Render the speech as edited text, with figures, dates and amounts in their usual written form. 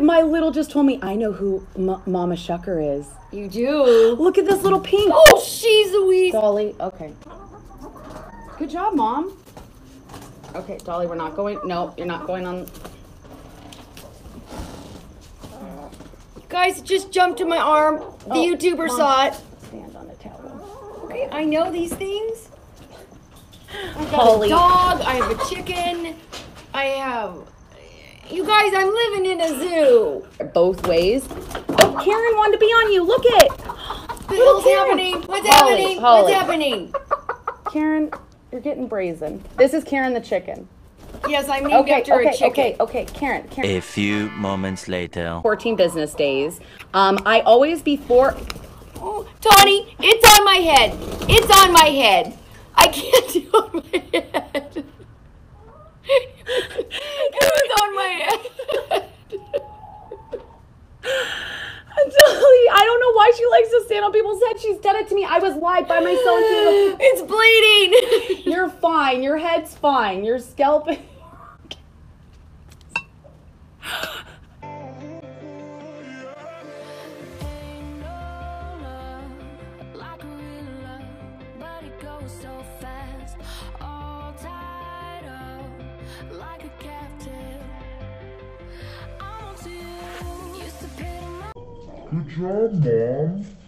my little just told me I know who Mama Shucker is. You do? Look at this little pink. Oh, she's Louise. Dolly, okay. Good job, Mom. Okay, Dolly, we're not going. No, you're not going on. Guys, it just jumped in my arm. The YouTuber Mom, saw it. Stand on the towel. Okay, I know these things. I've got Holly. a dog. I have a chicken. I have... You guys, I'm living in a zoo. Both ways. Oh, Karen wanted to be on you. Look it. What the hell's happening? What's happening? Holly. What's happening? Karen, you're getting brazen. This is Karen the chicken. Yes, I'm named after a chicken. Okay, Karen. A few moments later. 14 business days. I always before. Oh, Tawnie, it's on my head. It's on my head. I can't do it on my head. It's on my head. I don't know why she likes to stand on people's heads. She's done it to me. I was live by myself. It's bleeding. You're fine. Your head's fine. Your scalp. Good job, Mom.